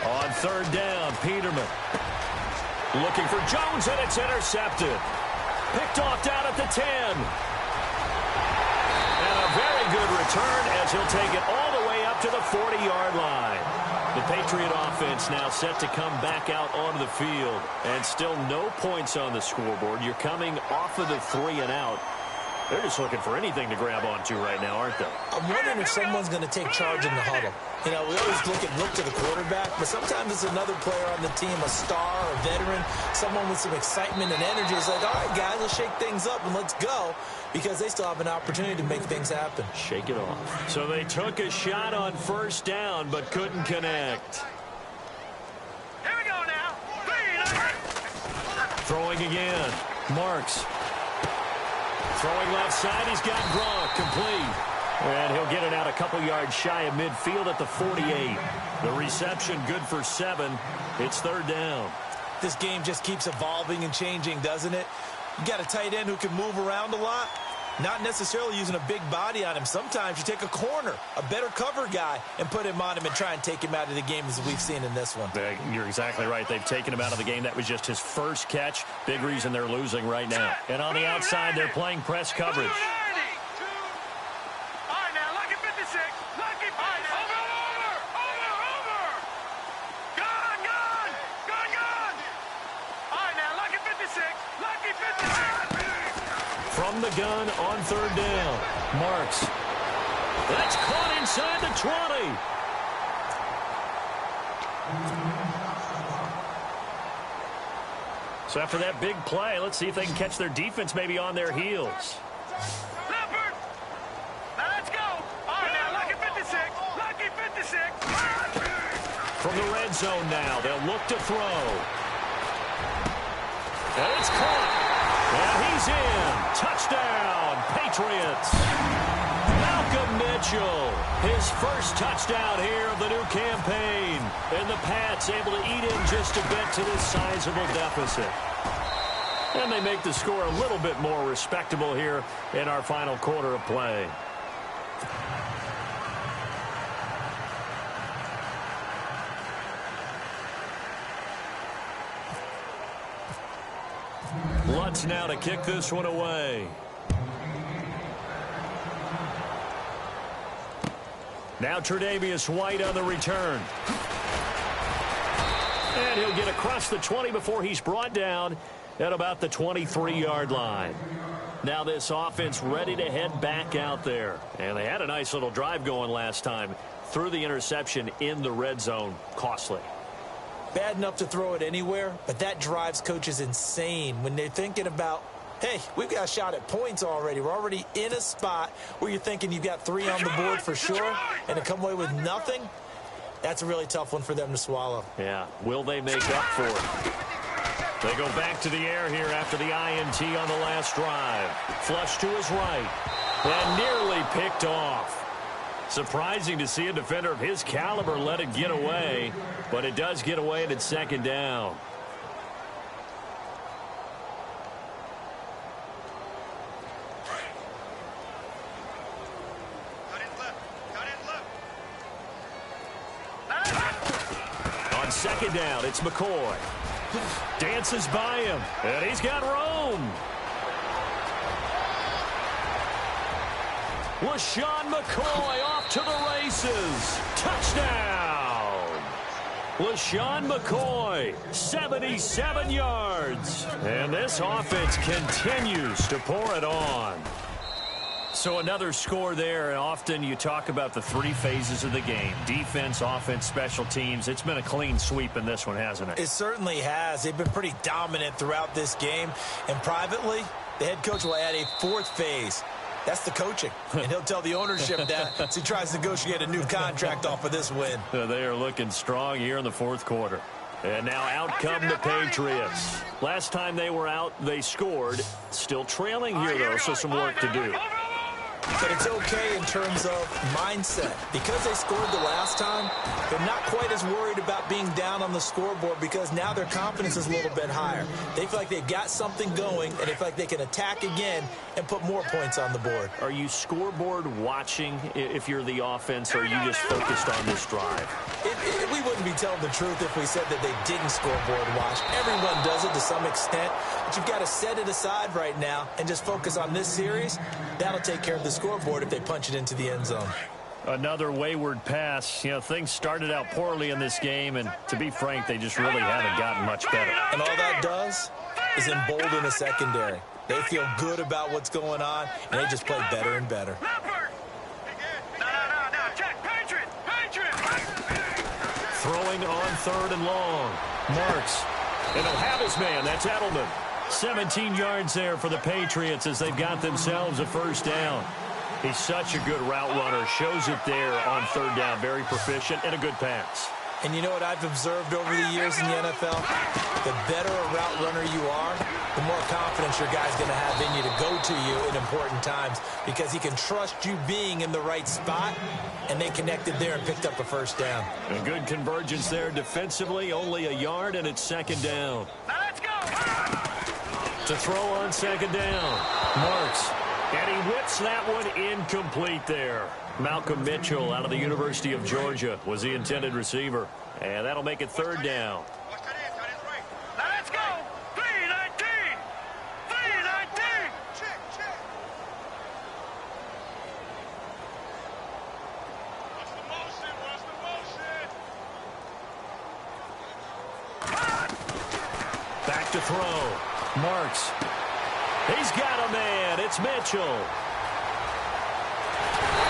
On third down, Peterman. Looking for Jones, and it's intercepted. Picked off down at the 10. And a very good return as he'll take it all the way up to the 40-yard line. The Patriot offense now set to come back out onto the field. And still no points on the scoreboard. You're coming off of the 3 and out. They're just looking for anything to grab onto right now, aren't they? I'm wondering if someone's going to take charge in the huddle. You know, we always look to the quarterback, but sometimes it's another player on the team, a star, a veteran, someone with some excitement and energy. It's like, all right, guys, let's shake things up and let's go, because they still have an opportunity to make things happen. Shake it off. So they took a shot on first down, but couldn't connect. Here we go now. Throwing again. Marks. Throwing left side, he's got Gronk, complete. And he'll get it out a couple yards shy of midfield at the 48. The reception good for 7. It's third down. This game just keeps evolving and changing, doesn't it? You got a tight end who can move around a lot, not necessarily using a big body on him. Sometimes you take a corner, a better cover guy, and put him on him and try and take him out of the game, as we've seen in this one. You're exactly right. They've taken him out of the game. That was just his first catch. Big reason they're losing right now. And on the outside, they're playing press coverage. All right, now, lucky 56. Lucky 56. Over. Gone. All right, now, lucky 56. Lucky 56. From the gun on third down. Marks. That's caught inside the 20. So after that big play, let's see if they can catch their defense maybe on their heels. Leopard. Now, let's go. All right, now, lucky 56. Lucky 56. From the red zone now, they'll look to throw. And it's caught. And he's in. Touchdown, Patriots. Malcolm Mitchell, his first touchdown here of the new campaign. And the Pats able to eat in just a bit to this sizable deficit. And they make the score a little bit more respectable here in our final quarter of play. Lutz now to kick this one away. Now Tre'Davious White on the return. And he'll get across the 20 before he's brought down at about the 23-yard line. Now this offense ready to head back out there. And they had a nice little drive going last time. Threw the interception in the red zone. Costly. Bad enough to throw it anywhere, but that drives coaches insane when they're thinking about, hey, we've got a shot at points already. We're already in a spot where you're thinking you've got 3 on the board for sure, and to come away with nothing, that's a really tough one for them to swallow. Yeah, will they make up for it? They go back to the air here after the INT on the last drive. Flush to his right, and nearly picked off. Surprising to see a defender of his caliber let it get away, but it does get away and it's second down. On second down, it's McCoy. Dances by him, and he's got room. LaShawn McCoy off to the races. Touchdown! LaShawn McCoy, 77 yards. And this offense continues to pour it on. So another score there, and often you talk about the 3 phases of the game. Defense, offense, special teams. It's been a clean sweep in this one, hasn't it? It certainly has. They've been pretty dominant throughout this game. And privately, the head coach will add a 4th phase. That's the coaching. And he'll tell the ownership that as he tries to negotiate a new contract off of this win. They are looking strong here in the 4th quarter. And now out come the Patriots. Last time they were out, they scored. Still trailing here, though, so some work to do. But it's okay in terms of mindset. Because they scored the last time, they're not quite as worried about being down on the scoreboard because now their confidence is a little bit higher. They feel like they've got something going, and they feel like they can attack again and put more points on the board. Are you scoreboard watching if you're the offense, or are you just focused on this drive? We wouldn't be telling the truth if we said that they didn't scoreboard watch. Everyone does it to some extent, but you've got to set it aside right now and just focus on this series. That'll take care of the scoreboard if they punch it into the end zone. Another wayward pass. You know, things started out poorly in this game, and to be frank, they just really haven't gotten much better. And all that does is embolden a secondary. They feel good about what's going on, and they just play better and better. Throwing on 3rd and long. Marks. And he'll have his man. That's Edelman. 17 yards there for the Patriots as they've got themselves a first down. He's such a good route runner. Shows it there on 3rd down. Very proficient and a good pass. And you know what I've observed over the years in the NFL? The better a route runner you are, the more confidence your guy's going to have in you to go to you in important times because he can trust you being in the right spot, and they connected there and picked up a first down. A good convergence there defensively, only a yard, and it's 2nd down. Let's go! To throw on 2nd down. Marks. And he whips that one incomplete there. Malcolm Mitchell out of the University of Georgia was the intended receiver. And that'll make it 3rd down. Let's go! 319! 319! Check. What's the motion? Back to throw. Marks. He's got a man. It's Mitchell.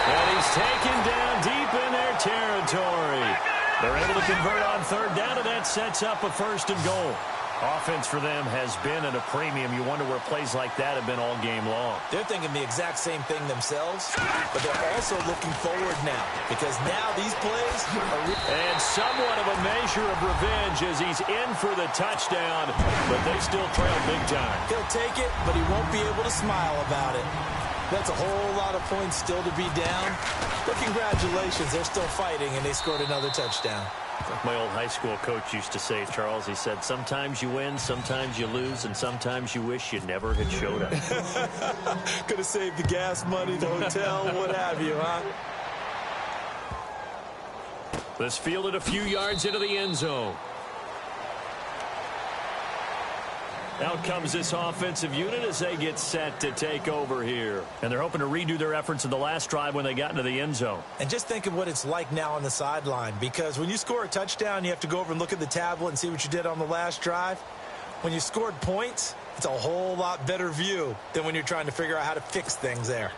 And he's taken down deep in their territory. They're able to convert on 3rd down, and that sets up a 1st and goal. Offense for them has been at a premium. You wonder where plays like that have been all game long. They're thinking the exact same thing themselves, but they're also looking forward now because now these plays are... And somewhat of a measure of revenge as he's in for the touchdown, but they still trail big time. He'll take it, but he won't be able to smile about it. That's a whole lot of points still to be down, but congratulations, they're still fighting, and they scored another touchdown. Like my old high school coach used to say, Charles, he said, sometimes you win, sometimes you lose, and sometimes you wish you never had showed up. Could have saved the gas money, the hotel, what have you, huh? This fielded a few yards into the end zone. Out comes this offensive unit as they get set to take over here. And they're hoping to redo their efforts in the last drive when they got into the end zone. And just think of what it's like now on the sideline, because when you score a touchdown, you have to go over and look at the tablet and see what you did on the last drive. When you scored points, it's a whole lot better view than when you're trying to figure out how to fix things there.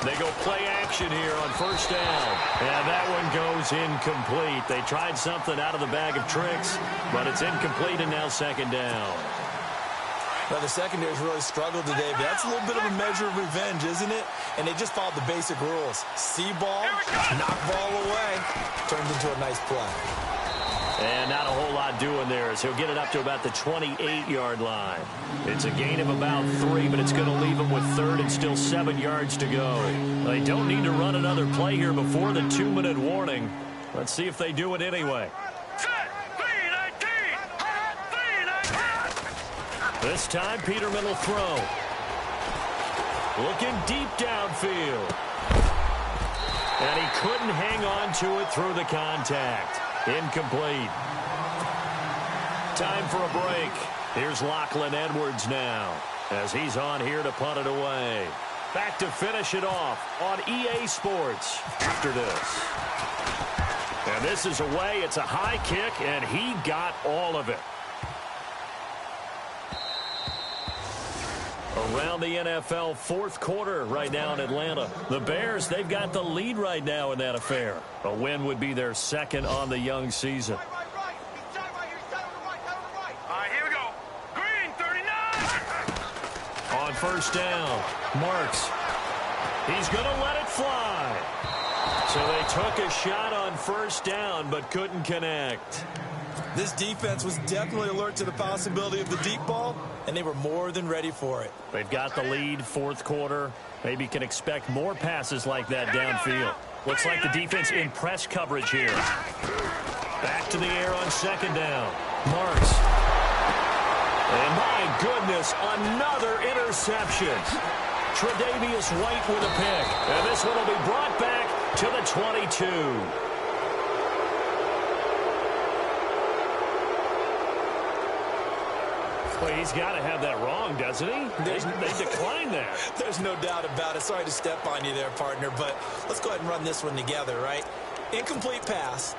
They go play action here on 1st down. And that one goes incomplete. They tried something out of the bag of tricks, but it's incomplete and now 2nd down. Well, the secondary's really struggled today, but that's a little bit of a measure of revenge, isn't it? And they just followed the basic rules. See ball, knock ball away. Turned into a nice play. And not a whole lot doing there as he'll get it up to about the 28-yard line. It's a gain of about 3, but it's going to leave him with 3rd and still 7 yards to go. They don't need to run another play here before the 2-minute warning. Let's see if they do it anyway. This time, Peterman will throw. Looking deep downfield. And he couldn't hang on to it through the contact. Incomplete. Time for a break. Here's Lachlan Edwards now as he's on here to punt it away. Back to finish it off on EA Sports after this. And this is away. It's a high kick, and he got all of it. Around the NFL, 4th quarter right now in Atlanta. The Bears, they've got the lead right now in that affair. A win would be their 2nd on the young season. All right, here we go. Green, 39. On 1st down, Marks. He's going to let it fly. So they took a shot on 1st down, but couldn't connect. This defense was definitely alert to the possibility of the deep ball, and they were more than ready for it. They've got the lead, 4th quarter. Maybe can expect more passes like that downfield. Looks like the defense in press coverage here. Back to the air on 2nd down. Marks. And my goodness, another interception. Tre'Davious White with a pick. And this one will be brought back to the 22. Well, he's got to have that wrong, doesn't he? They declined that. There's no doubt about it. Sorry to step on you there, partner, but let's go ahead and run this one together, right? Incomplete pass,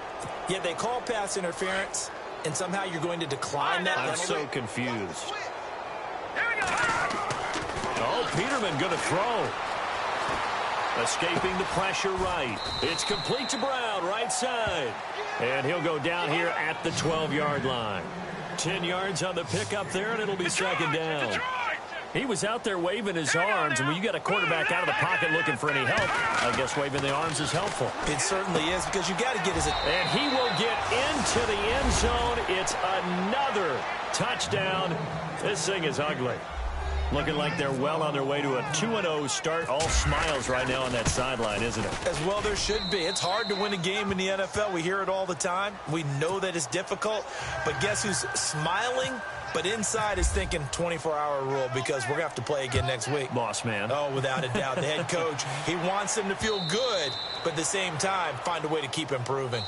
yet they call pass interference, and somehow you're going to decline that penalty? I'm so confused. Oh, Peterman going to throw. Escaping the pressure right. It's complete to Brown, right side. And he'll go down here at the 12-yard line. 10 yards on the pickup there, and it'll be second down. He was out there waving his arms, and when you got a quarterback out of the pocket looking for any help, I guess waving the arms is helpful. It certainly is, because you got to get his... And he will get into the end zone. It's another touchdown. This thing is ugly. Looking like they're well on their way to a 2-0 start. All smiles right now on that sideline, isn't it? As well there should be. It's hard to win a game in the NFL. We hear it all the time. We know that it's difficult. But guess who's smiling? But inside is thinking 24-hour rule, because we're going to have to play again next week. Boss man. Oh, without a doubt. The head coach, he wants them to feel good, but at the same time, find a way to keep improving.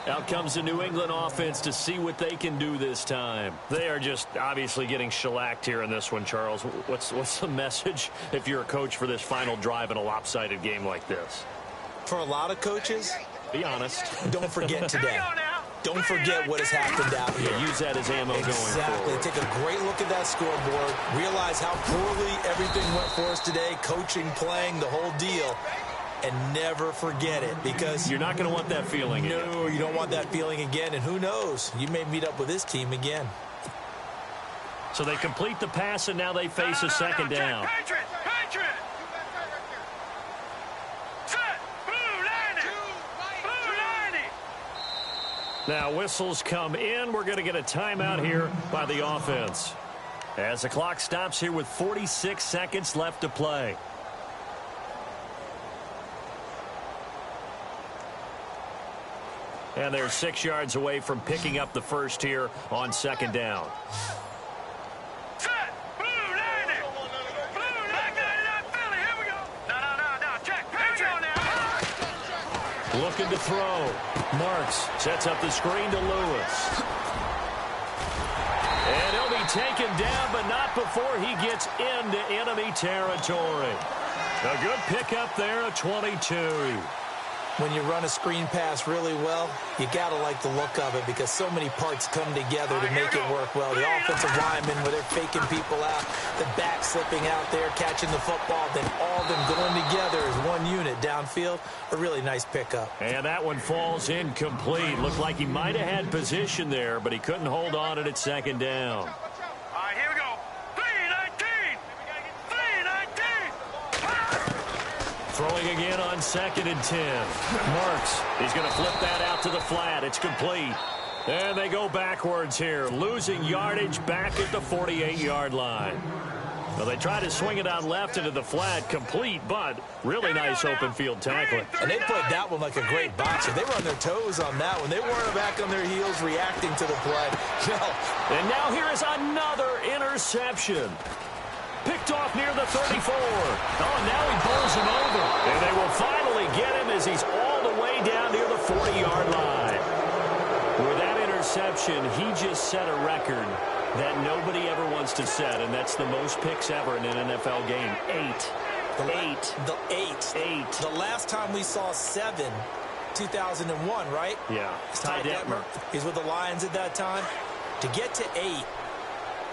Out comes the New England offense to see what they can do this time. They are just obviously getting shellacked here in this one, Charles. What's the message if you're a coach for this final drive in a lopsided game like this? For a lot of coaches, be honest. Don't forget today. Don't forget what has happened out here. Yeah, use that as ammo going forward. Take a great look at that scoreboard. Realize how poorly everything went for us today. Coaching, playing, the whole deal. And never forget it, because... You're not going to want that feeling again. No, you don't want that feeling again. And who knows? You may meet up with this team again. So they complete the pass, and now they face a second down. Patriot! Set! Blue 90! Blue 90! Now whistles come in. We're going to get a timeout here by the offense, as the clock stops here with 46 seconds left to play. And they're 6 yards away from picking up the first here on second down. Set! Blue 90! Blue 99 Philly, here we go! No, check! Patriot now! Looking to throw. Marks sets up the screen to Lewis. And he'll be taken down, but not before he gets into enemy territory. A good pickup there, a 22. When you run a screen pass really well, you got to like the look of it, because so many parts come together to make it work well. The offensive linemen, where they're faking people out, the back slipping out there, catching the football, then all of them going together as one unit downfield. A really nice pickup. And that one falls incomplete. Looked like he might have had position there, but he couldn't hold on it at second down. All right, here we go. 319! 319! Throwing again on 2nd and 10. Marks, he's going to flip that out to the flat. It's complete. And they go backwards here, losing yardage back at the 48-yard line. Well, they try to swing it out left into the flat, complete, but really nice open field tackling. And they played that one like a great boxer. They were on their toes on that one. They weren't back on their heels reacting to the play. No. And now here is another interception. Picked off near the 34. Oh, now he bowls him over. And they will finally get him as he's all the way down near the 40-yard line. With that interception, he just set a record that nobody ever wants to set, and that's the most picks ever in an NFL game. 8. The last time we saw 7, 2001, right? Yeah. Ty Detmer. He's with the Lions at that time. To get to 8,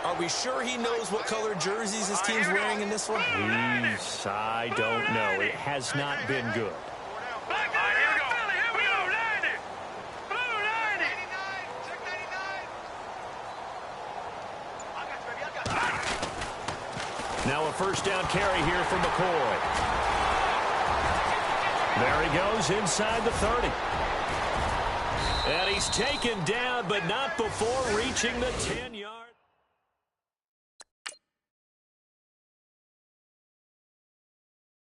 are we sure he knows what color jerseys his team's wearing in this one? I don't know. It has not been good. Now a first down carry here from McCoy. There he goes inside the 30. And he's taken down, but not before reaching the 10-yard.